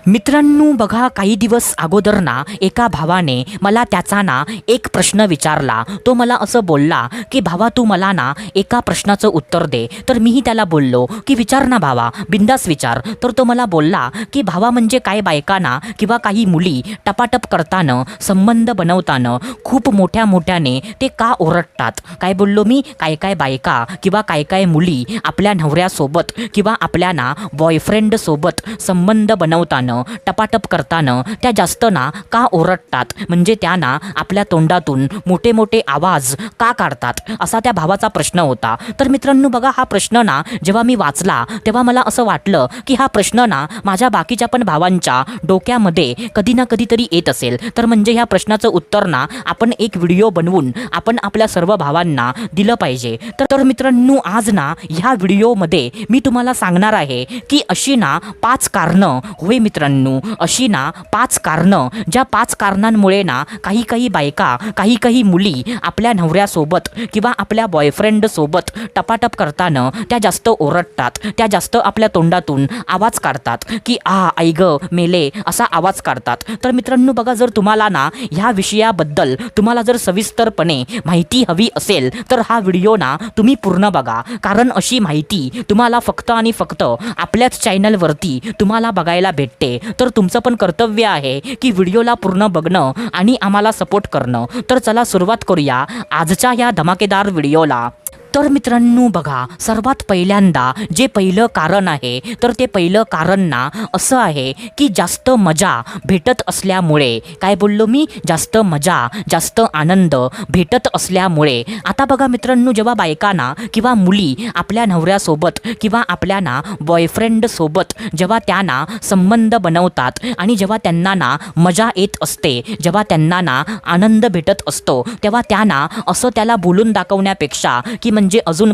मित्रांनो बघा, काही दिवस अगोदर ना एका भावाने मला त्याचा ना एक प्रश्न विचारला. तो मला असं बोलला की भावा तू मला ना एका प्रश्नाचं उत्तर दे. तर मीही त्याला बोललो की विचार ना भावा, बिंदास विचार. तर तो मला बोलला की भावा म्हणजे काय, बायकांना किंवा काही मुली टपाटप करताना, संबंध बनवताना खूप मोठ्या मोठ्याने ते का ओरडतात. काय बोललो मी, काय काय बायका किंवा काय काय मुली आपल्या नवऱ्यासोबत किंवा आपल्या ना बॉयफ्रेंड सोबत संबंध बनवताना, टपाटप करताना त्या जास्त ना का ओरडतात, म्हणजे त्या ना आपल्या तोंडातून मोठे मोठे आवाज का काढतात, असा त्या भावाचा प्रश्न होता. तर मित्रांनो बघा, हा प्रश्न ना जेव्हा मी वाचला तेव्हा मला असं वाटलं की हा प्रश्न ना माझ्या बाकीच्या पण भावांच्या डोक्यामध्ये कधी ना कधीतरी येत असेल. तर म्हणजे ह्या प्रश्नाचं उत्तर ना आपण एक व्हिडिओ बनवून आपण आपल्या सर्व भावांना दिलं पाहिजे. तर मित्रांनो आज ना ह्या व्हिडिओमध्ये मी तुम्हाला सांगणार आहे की अशी ना 5 कारणं, होय मित्रांनो, अशी ना 5 कारणं, ज्या 5 कारणांमुळे ना काही काही बायका, काही काही मुली आपल्या नवऱ्यासोबत किंवा आपल्या बॉयफ्रेंड सोबत टपाटप करताना त्या जास्त ओरडतात, त्या जास्त आपल्या तोंडातून आवाज काढतात की आई ग मेले असा आवाज काढतात. तर मित्रांनो बघा, जर तुम्हाला ना ह्या विषयाबद्दल तुम्हाला जर सविस्तरपणे माहिती हवी असेल तर हा व्हिडिओ ना तुम्ही पूर्ण बघा, कारण अशी माहिती तुम्हाला फक्त आणि फक्त आपल्याच चॅनलवरती तुम्हाला बघायला भेटते. तर तुमचं पण कर्तव्य आहे की व्हिडिओला पूर्ण बघणं आणि आम्हाला सपोर्ट करणं. तर चला सुरुवात करूया आजच्या ह्या धमाकेदार व्हिडिओला. तर मित्रांनो बघा, सर्वात पहिल्यांदा जे पहिलं कारण आहे तर ते पहिलं कारण ना असं आहे की जास्त मजा भेटत असल्यामुळे. काय बोललो मी, जास्त मजा, जास्त आनंद भेटत असल्यामुळे. आता बघा मित्रांनो, जेव्हा बायकांना किंवा मुली आपल्या नवऱ्यासोबत किंवा आपल्या ना बॉयफ्रेंड सोबत जेव्हा त्यांना संबंध बनवतात आणि जेव्हा त्यांना ना मजा येत असते, जेव्हा त्यांना ना आनंद भेटत असतो, तेव्हा त्यांना असं त्याला बोलून दाखवण्यापेक्षा की म्हणजे अजून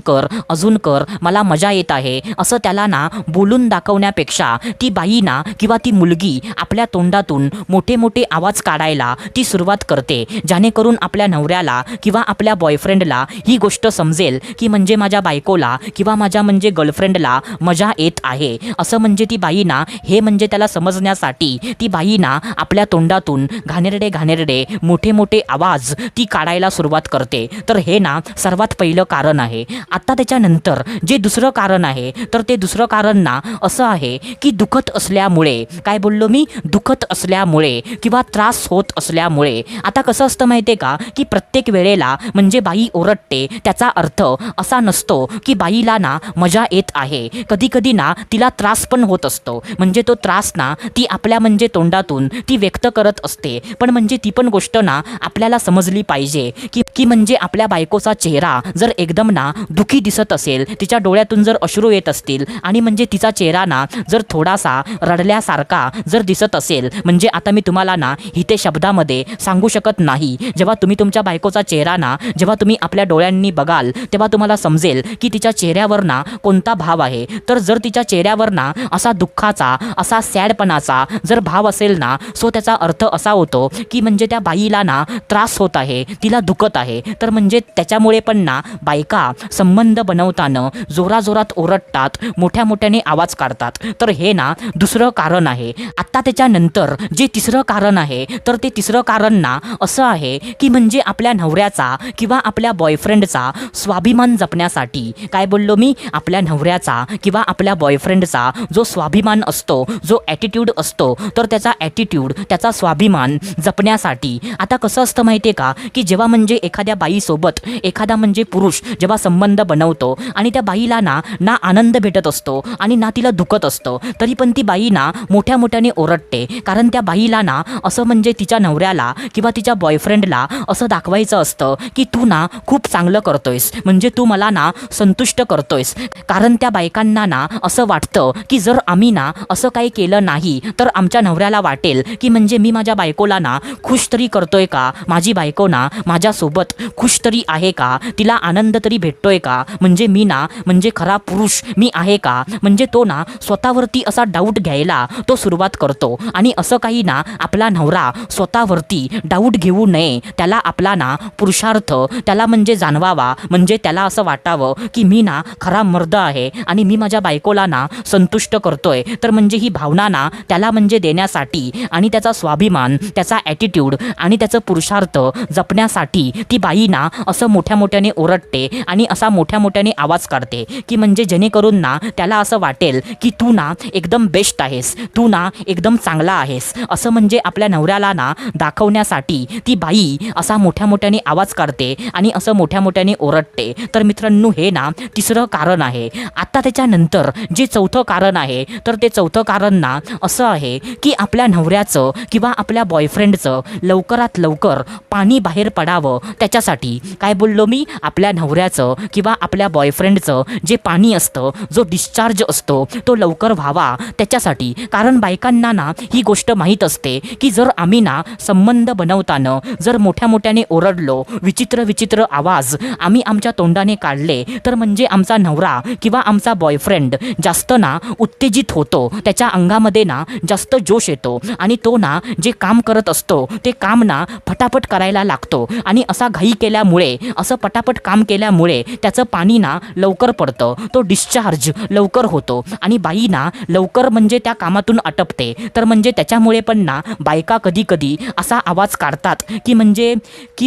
कर, मला मजा येत आहे, असं त्याला ना बोलून दाखवण्यापेक्षा ती बाई ना किंवा ती मुलगी आपल्या तोंडातून मोठे मोठे आवाज काढायला ती सुरुवात करते, जेणेकरून आपल्या नवऱ्याला किंवा आपल्या बॉयफ्रेंडला ही गोष्ट समजेल की म्हणजे माझ्या बायकोला किंवा माझ्या म्हणजे गर्लफ्रेंडला मजा येत आहे. असं म्हणजे ती बाई ना, हे म्हणजे त्याला समजण्यासाठी ती बाई ना आपल्या तोंडातून घाणेरडे मोठे मोठे आवाज ती काढायला सुरुवात करते. तर हे ना सर्वात पहिलं कारण आहे. आता त्याच्यानंतर जे दुसरं कारण आहे तर ते दुसरं कारण ना असं आहे की दुखत असल्यामुळे. काय बोललो मी, दुखत असल्यामुळे किंवा त्रास होत असल्यामुळे. आता कसं असतं माहिती आहे का की प्रत्येक वेळेला म्हणजे बाई ओरडते त्याचा अर्थ असा नसतो की बाईला ना मजा येत आहे. कधी कधी ना तिला त्रास पण होत असतो, म्हणजे तो त्रास ना ती आपल्या म्हणजे तोंडातून ती व्यक्त करत असते. पण म्हणजे ती पण गोष्ट ना आपल्याला समजली पाहिजे की म्हणजे आपल्या बायकोचा चेहरा जर एकदम ना दुखी दिसत असेल, तिच्या डोळ्यातून जर अश्रू येत असतील आणि म्हणजे तिचा चेहरा ना जर थोडासा रडल्यासारखा जर दिसत असेल, म्हणजे आता मी तुम्हाला ना इथे शब्दामध्ये सांगू शकत नाही. जेव्हा तुम्ही तुमच्या बायकोचा चेहरा ना जेव्हा तुम्ही आपल्या डोळ्यांनी बघाल तेव्हा तुम्हाला समजेल की तिच्या चेहऱ्यावर ना कोणता भाव आहे. तर जर तिच्या चेहऱ्यावर ना असा दुःखाचा, असा सॅडपणाचा जर भाव असेल ना, सो त्याचा अर्थ असा होतो की म्हणजे त्या बाईला ना त्रास होत आहे, तिला दुखत आहे. तर म्हणजे त्याच्यामुळे पण ना बायका संबंध बनवताना जोराजोरात ओरडतात, मोठ्या मोठ्याने आवाज काढतात. तर हे ना दुसरं कारण आहे. आता त्याच्यानंतर जे तिसरं कारण आहे तर ते तिसरं कारण ना असं आहे की म्हणजे आपल्या नवऱ्याचा किंवा आपल्या बॉयफ्रेंडचा स्वाभिमान जपण्यासाठी. काय बोललो मी, आपल्या नवऱ्याचा किंवा आपल्या बॉयफ्रेंडचा जो स्वाभिमान असतो, जो ॲटिट्यूड असतो, तर त्याचा ॲटिट्यूड, त्याचा स्वाभिमान जपण्यासाठी. आता कसं असतं माहिती आहे का की जेव्हा म्हणजे एखाद्या बाईसोबत एखादा म्हणजे पुरुष जेव्हा संबंध बनवतो आणि त्या बाईला ना आनंद भेटत असतो आणि ना तिला दुखत असतं, तरी पण ती बाई ना मोठ्या मोठ्याने ओरडते. कारण त्या बाईला ना असं म्हणजे तिच्या नवऱ्याला किंवा तिच्या बॉयफ्रेंडला असं दाखवायचं असतं की तू ना खूप चांगलं करतोयस, म्हणजे तू मला ना संतुष्ट करतोयस. कारण त्या बायकांना ना असं वाटतं की जर आम्ही ना असं काही केलं नाही तर आमच्या नवऱ्याला वाटेल की म्हणजे मी माझ्या बायकोला ना खुश तरी करतोय का, माझी बायको ना माझ्यासोबत खुश तरी आहे का, तिला आनंद तरी माझ्यासाठी भेटतोय का, म्हणजे मी ना म्हणजे खरा पुरुष मी आहे का, म्हणजे तो ना स्वतःवरती असा डाऊट घ्यायला तो सुरुवात करतो. आणि असं काही ना आपला नवरा स्वतःवरती डाऊट घेऊ नये, त्याला आपला ना पुरुषार्थ त्याला म्हणजे जाणवावा, म्हणजे त्याला असं वाटावं की मी ना खरा मर्द आहे आणि मी माझ्या बायकोला ना संतुष्ट करतोय. तर म्हणजे ही भावना ना त्याला म्हणजे देण्यासाठी आणि त्याचा स्वाभिमान, त्याचा ॲटिट्यूड आणि त्याचं पुरुषार्थ जपण्यासाठी ती बाई ना असं मोठ्या मोठ्याने ओरडते आणि असा मोठ्या मोठ्याने आवाज काढते की म्हणजे जेणेकरून ना त्याला असं वाटेल की तू ना एकदम बेस्ट आहेस, तू ना एकदम चांगला आहेस, असं म्हणजे आपल्या नवऱ्याला ना दाखवण्यासाठी ती बाई असा मोठ्या मोठ्याने आवाज काढते आणि असं मोठ्या मोठ्याने ओरडते. तर मित्रांनो हे ना तिसरं कारण आहे. आता त्याच्यानंतर जे चौथं कारण आहे, तर ते चौथं कारण ना असं आहे की आपल्या नवऱ्याचं किंवा आपल्या बॉयफ्रेंडचं लवकरात लवकर पाणी बाहेर पडावं त्याच्यासाठी. काय बोललो मी? आपल्या नवऱ्याचं किंवा आपल्या बॉयफ्रेंडचं जे पाणी असतं, जो डिस्चार्ज असतो, तो लवकर व्हावा त्याच्यासाठी. कारण बायकांना ना ही गोष्ट माहीत असते की जर आम्ही ना संबंध बनवताना जर मोठ्या मोठ्याने ओरडलो, विचित्र विचित्र आवाज आम्ही आमच्या तोंडाने काढले, तर म्हणजे आमचा नवरा किंवा आमचा बॉयफ्रेंड जास्त ना उत्तेजित होतो, त्याच्या अंगामध्ये ना जास्त जोश येतो आणि तो ना जे काम करत असतो ते काम ना फटाफट करायला लागतो. आणि असा घाई केल्यामुळे, असं पटापट काम केल्यामुळे त्याचं पाणी ना लवकर पडतं, तो डिस्चार्ज लवकर होतो आणि बाई ना लवकर म्हणजे त्या कामातून अटपते. तर म्हणजे त्याच्यामुळे पण ना बायका कधी कधी असा आवाज काढतात की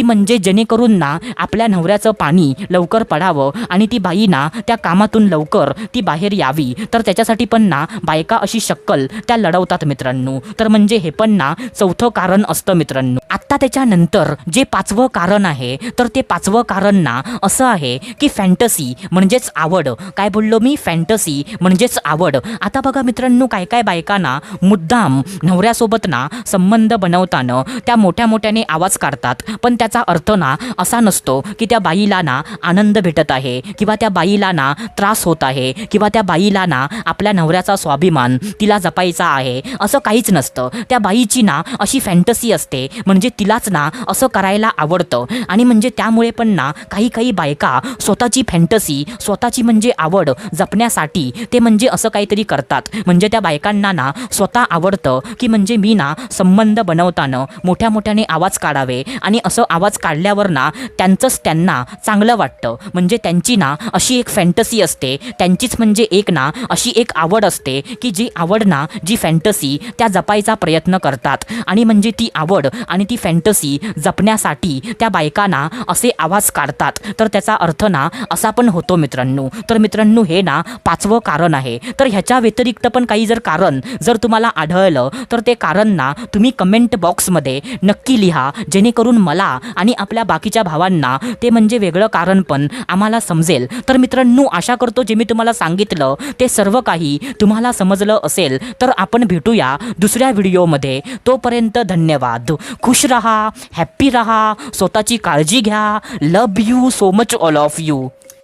म्हणजे जेणेकरून ना आपल्या नवऱ्याचं पाणी लवकर पडावं आणि ती बाई ना त्या कामातून लवकर ती बाहेर यावी. तर त्याच्यासाठी पण ना बायका अशी शक्कल त्या लढवतात मित्रांनो. तर म्हणजे हे पण ना चौथं कारण असतं मित्रांनो. आत्ता त्याच्यानंतर जे पाचवं कारण आहे, तर ते पाचवं कारण ना असं आहे की फॅन्टसी म्हणजेच आवड. काय बोललो मी? फॅन्टसी म्हणजेच आवड. आता बघा मित्रांनो, काय काय बायकांना मुद्दाम नवऱ्यासोबत ना संबंध बनवताना त्या मोठ्या मोठ्याने आवाज काढतात, पण त्याचा अर्थ ना असा नसतो की त्या बाईला ना आनंद भेटत आहे किंवा त्या बाईला ना त्रास होत आहे किंवा त्या बाईला ना आपल्या नवऱ्याचा स्वाभिमान तिला जपायचा आहे, असं काहीच नसतं. त्या बाईची ना अशी फॅन्टसी असते, म्हणजे तिलाच ना असं करायला आवडतं. आणि म्हणजे त्यामुळे पण ना काही काही बायका स्वतःची फॅन्टसी, स्वतःची म्हणजे आवड जपण्यासाठी ते म्हणजे असं काहीतरी करतात. म्हणजे त्या बायकांना ना स्वतः आवडतं की म्हणजे मी ना संबंध बनवताना मोठ्या मोठ्याने आवाज काढावे आणि असं आवाज काढल्यावर ना त्यांचंच त्यांना चांगलं वाटतं. म्हणजे त्यांची ना अशी एक फॅन्टसी असते, त्यांचीच म्हणजे एक ना अशी एक आवड असते की जी आवड ना, जी फॅन्टसी त्या जपायचा प्रयत्न करतात. आणि म्हणजे ती आवड आणि ती फॅन्टसी जपण्यासाठी त्या बायकांना असे आवाज काढतात. तर त्याचा अर्थ ना असा पण होतो मित्रांनो. तर मित्रांनो हे ना पाचवं कारण आहे. तर ह्याच्या व्यतिरिक्त पण काही जर कारण जर तुम्हाला आढळलं, तर ते कारण ना तुम्ही कमेंट बॉक्समध्ये नक्की लिहा, जेणेकरून मला आणि आपल्या बाकीच्या भावांना ते म्हणजे वेगळं कारण पण आम्हाला समजेल. तर मित्रांनो आशा करतो जे मी तुम्हाला सांगितलं ते सर्व काही तुम्हाला समजलं असेल. तर आपण भेटूया दुसऱ्या व्हिडिओमध्ये. तोपर्यंत धन्यवाद. खुश रहा, हॅप्पी रहा, स्वतःची काळजी घ्या. Love you so much all of you.